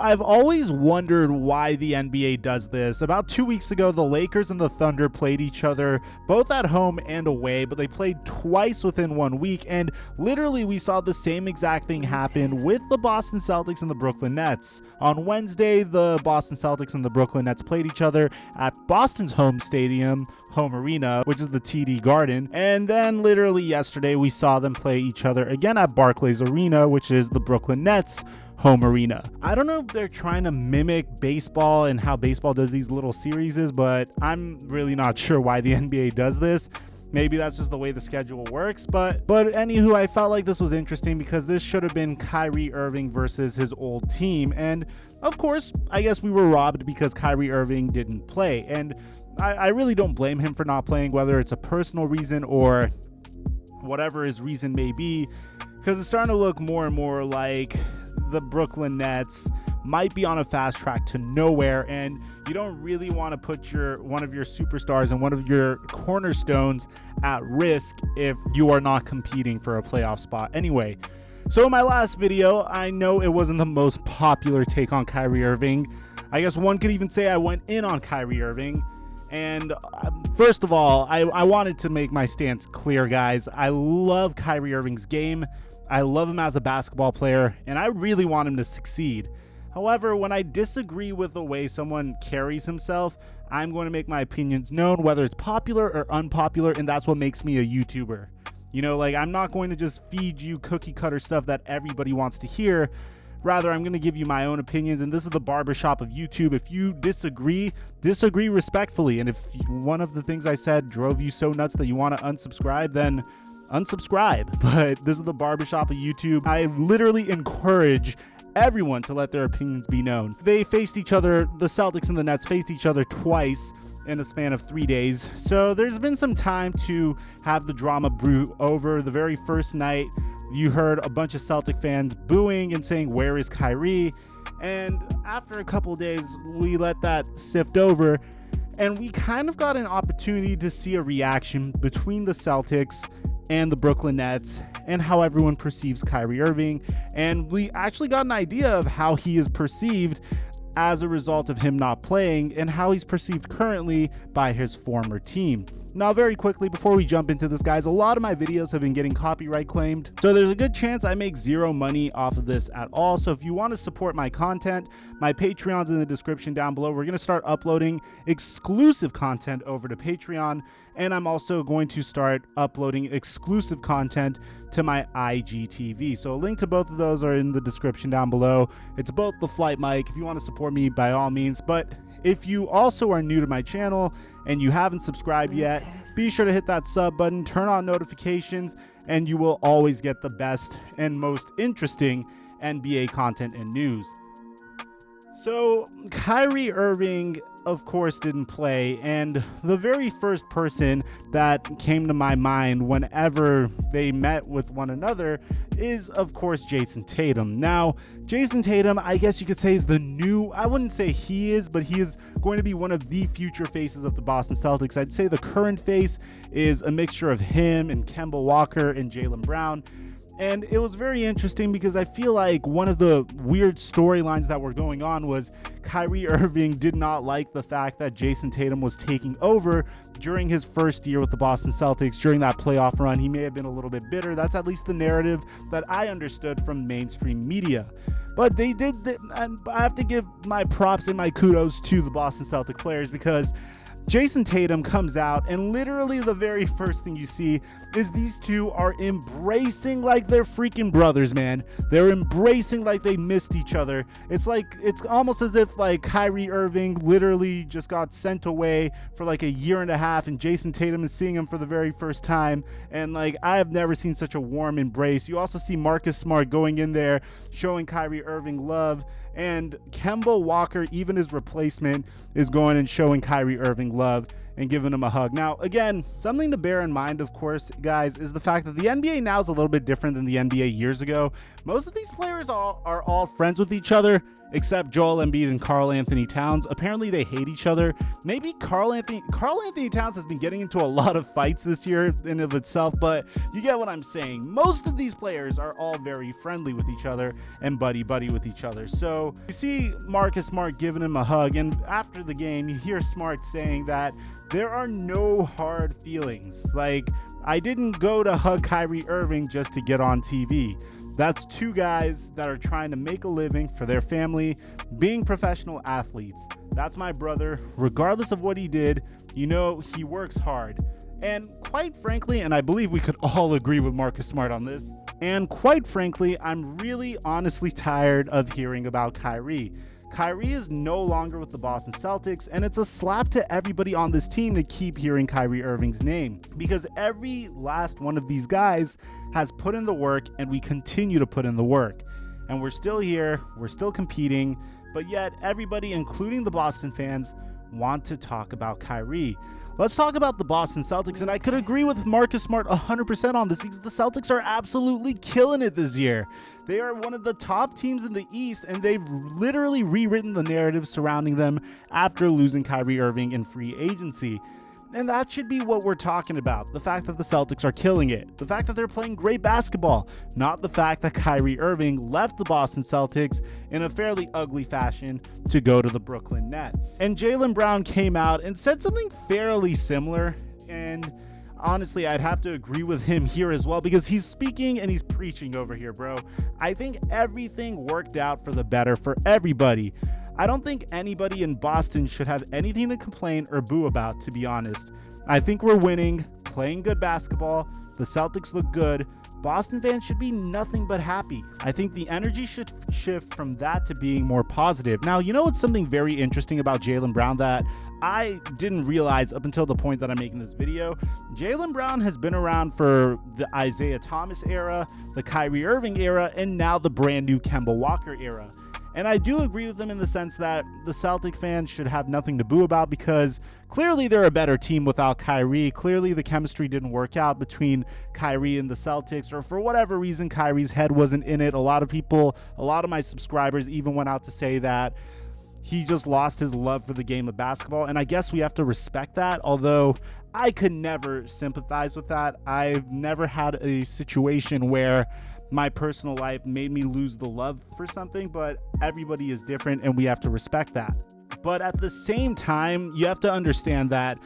I've always wondered why the NBA does this. About 2 weeks ago, the Lakers and the Thunder played each other, both at home and away, but they played twice within 1 week, and literally we saw the same exact thing happen with the Boston Celtics and the Brooklyn Nets. On Wednesday, the Boston Celtics and the Brooklyn Nets played each other at Boston's home arena, which is the TD Garden, and then literally yesterday we saw them play each other again at Barclays Arena, which is the Brooklyn Nets home arena. I don't know if they're trying to mimic baseball and how baseball does these little series, but I'm really not sure why the NBA does this. Maybe that's just the way the schedule works, but anywho, I felt like this was interesting because this should have been Kyrie Irving versus his old team, and of course, I guess we were robbed because Kyrie Irving didn't play, and I really don't blame him for not playing, whether it's a personal reason or whatever his reason may be, because it's starting to look more and more like the Brooklyn Nets might be on a fast track to nowhere, and you don't really want to put one of your superstars and one of your cornerstones at risk if you are not competing for a playoff spot. Anyway, so in my last video, I know it wasn't the most popular take on Kyrie Irving. I guess one could even say I went in on Kyrie Irving. And first of all, I wanted to make my stance clear, guys. I love Kyrie Irving's game. I love him as a basketball player, and I really want him to succeed. However, when I disagree with the way someone carries himself, I'm going to make my opinions known, whether it's popular or unpopular, and that's what makes me a YouTuber. You know, like, I'm not going to just feed you cookie cutter stuff that everybody wants to hear. Rather, I'm going to give you my own opinions, and this is the barbershop of YouTube. If you disagree respectfully, and if one of the things I said drove you so nuts that you want to unsubscribe, then unsubscribe. But this is the barbershop of YouTube. I literally encourage everyone to let their opinions be known. They faced each other, the Celtics and the Nets faced each other twice in the span of 3 days. So there's been some time to have the drama brew over. The very first night, you heard a bunch of Celtic fans booing and saying, "Where is Kyrie?" And after a couple days, we let that sift over, and we kind of got an opportunity to see a reaction between the Celtics and the Brooklyn Nets and how everyone perceives Kyrie Irving. And we actually got an idea of how he is perceived as a result of him not playing and how he's perceived currently by his former team. Now, very quickly, before we jump into this, guys, a lot of my videos have been getting copyright claimed, so there's a good chance I make zero money off of this at all. So if you want to support my content, my Patreon's in the description down below. We're going to start uploading exclusive content over to Patreon, and I'm also going to start uploading exclusive content to my IGTV. So a link to both of those are in the description down below. It's both Theflightmike if you want to support me, by all means. But if you also are new to my channel and you haven't subscribed yet, be sure to hit that sub button, turn on notifications, and you will always get the best and most interesting NBA content and news. So Kyrie Irving, of course, didn't play, and the very first person that came to my mind whenever they met with one another is, of course, Jason Tatum. Now, Jason Tatum, I guess you could say, is the new, I wouldn't say he is, but he is going to be one of the future faces of the Boston Celtics. I'd say the current face is a mixture of him and Kemba Walker and Jaylen Brown. And it was very interesting because I feel like one of the weird storylines that were going on was Kyrie Irving did not like the fact that Jason Tatum was taking over during his first year with the Boston Celtics during that playoff run. He may have been a little bit bitter. That's at least the narrative that I understood from mainstream media. But they did, and I have to give my props and my kudos to the Boston Celtic players, because Jason Tatum comes out, and literally the very first thing you see is these two are embracing like they're freaking brothers, man. They're embracing like they missed each other. It's almost as if like Kyrie Irving literally just got sent away for like a year and a half, and Jason Tatum is seeing him for the very first time. And like, I have never seen such a warm embrace. You also see Marcus Smart going in there, showing Kyrie Irving love. And Kemba Walker, even his replacement, is going and showing Kyrie Irving love. and giving him a hug. Now, again, something to bear in mind, of course, guys, is the fact that the NBA now is a little bit different than the NBA years ago. Most of these players are all friends with each other, except Joel Embiid and Karl Anthony Towns. Apparently, they hate each other. Maybe Karl Anthony Towns has been getting into a lot of fights this year in of itself, but you get what I'm saying. Most of these players are all very friendly with each other and buddy-buddy with each other. So you see Marcus Smart giving him a hug, and after the game, you hear Smart saying that there are no hard feelings. Like, I didn't go to hug Kyrie Irving just to get on TV. That's two guys that are trying to make a living for their family, being professional athletes. That's my brother. Regardless of what he did, you know, he works hard. And quite frankly, and I believe we could all agree with Marcus Smart on this, and quite frankly, I'm really honestly tired of hearing about Kyrie. Kyrie is no longer with the Boston Celtics, and it's a slap to everybody on this team to keep hearing Kyrie Irving's name, because every last one of these guys has put in the work, and we continue to put in the work. And we're still here, we're still competing, but yet everybody, including the Boston fans, want to talk about Kyrie. Let's talk about the Boston Celtics, and I could agree with Marcus Smart 100% on this, because the Celtics are absolutely killing it this year. They are one of the top teams in the East, and they've literally rewritten the narrative surrounding them after losing Kyrie Irving in free agency. And that should be what we're talking about. The fact that the Celtics are killing it. The fact that they're playing great basketball. Not the fact that Kyrie Irving left the Boston Celtics in a fairly ugly fashion to go to the Brooklyn Nets. And Jaylen Brown came out and said something fairly similar. And honestly, I'd have to agree with him here as well, because he's speaking and he's preaching over here, bro. I think everything worked out for the better for everybody. I don't think anybody in Boston should have anything to complain or boo about, to be honest. I think we're winning, playing good basketball. The Celtics look good. Boston fans should be nothing but happy. I think the energy should shift from that to being more positive. Now, you know what's something very interesting about Jaylen Brown that I didn't realize up until the point that I'm making this video? Jaylen Brown has been around for the Isaiah Thomas era, the Kyrie Irving era, and now the brand new Kemba Walker era. And I do agree with them in the sense that the Celtic fans should have nothing to boo about, because clearly they're a better team without Kyrie. Clearly the chemistry didn't work out between Kyrie and the Celtics, or for whatever reason, Kyrie's head wasn't in it. A lot of my subscribers even went out to say that he just lost his love for the game of basketball. And I guess we have to respect that, although I could never sympathize with that. I've never had a situation where my personal life made me lose the love for something, but everybody is different and we have to respect that. But at the same time, you have to understand that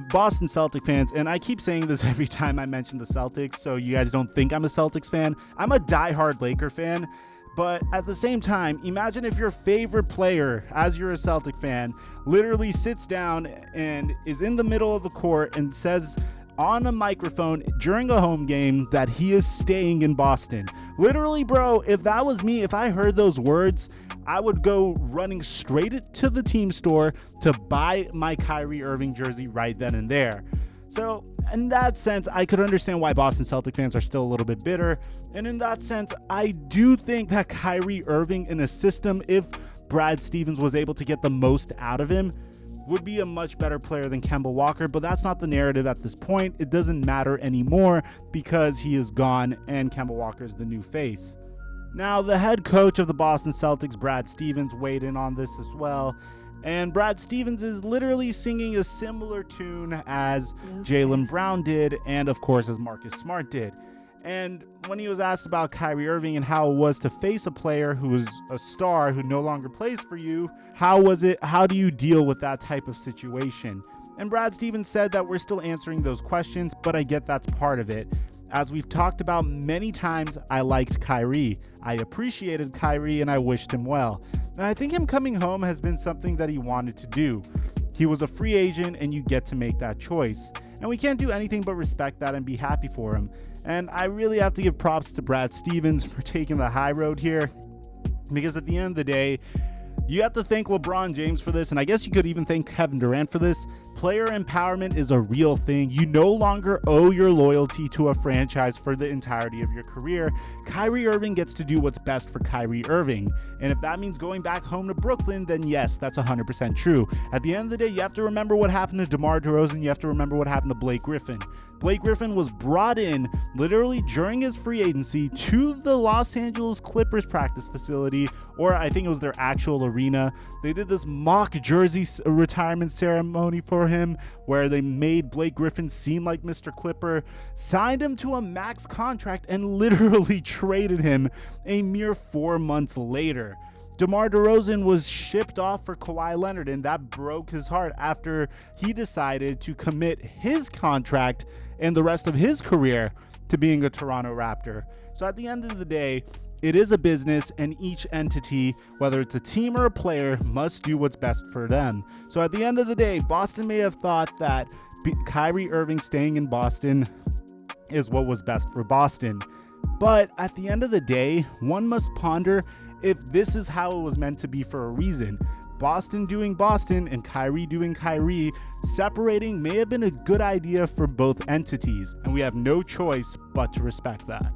Boston Celtic fans, and I keep saying this every time I mention the Celtics, so you guys don't think I'm a Celtics fan. I'm a diehard Laker fan. But at the same time, imagine if your favorite player, as you're a Celtic fan, literally sits down and is in the middle of the court and says on a microphone during a home game that he is staying in Boston. Literally, bro, if that was me, if I heard those words, I would go running straight to the team store to buy my Kyrie Irving jersey right then and there. So in that sense, I could understand why Boston Celtic fans are still a little bit bitter. And in that sense, I do think that Kyrie Irving in a system, if Brad Stevens was able to get the most out of him, would be a much better player than Kemba Walker. But that's not the narrative at this point. It doesn't matter anymore because he is gone and Kemba Walker is the new face. Now, the head coach of the Boston Celtics, Brad Stevens, weighed in on this as well. And Brad Stevens is literally singing a similar tune as Jaylen Brown did, and of course as Marcus Smart did. And when he was asked about Kyrie Irving and how it was to face a player who was a star who no longer plays for you, how was it? How do you deal with that type of situation? And Brad Stevens said that we're still answering those questions, but I get that's part of it. As we've talked about many times, I liked Kyrie. I appreciated Kyrie and I wished him well. And I think him coming home has been something that he wanted to do. He was a free agent and you get to make that choice. And we can't do anything but respect that and be happy for him. And I really have to give props to Brad Stevens for taking the high road here, because at the end of the day, you have to thank LeBron James for this, and I guess you could even thank Kevin Durant for this. Player empowerment is a real thing. You no longer owe your loyalty to a franchise for the entirety of your career. Kyrie Irving gets to do what's best for Kyrie Irving. And if that means going back home to Brooklyn, then yes, that's 100% true. At the end of the day, you have to remember what happened to DeMar DeRozan. You have to remember what happened to Blake Griffin. Blake Griffin was brought in literally during his free agency to the Los Angeles Clippers practice facility, or I think it was their actual arena. They did this mock jersey retirement ceremony for him where they made Blake Griffin seem like Mr. Clipper, signed him to a max contract, and literally traded him a mere 4 months later. DeMar DeRozan was shipped off for Kawhi Leonard, and that broke his heart after he decided to commit his contract and the rest of his career to being a Toronto Raptor. So at the end of the day, it is a business, and each entity, whether it's a team or a player, must do what's best for them. So at the end of the day, Boston may have thought that Kyrie Irving staying in Boston is what was best for Boston. But at the end of the day, one must ponder if this is how it was meant to be for a reason. Boston doing Boston and Kyrie doing Kyrie, separating may have been a good idea for both entities, and we have no choice but to respect that.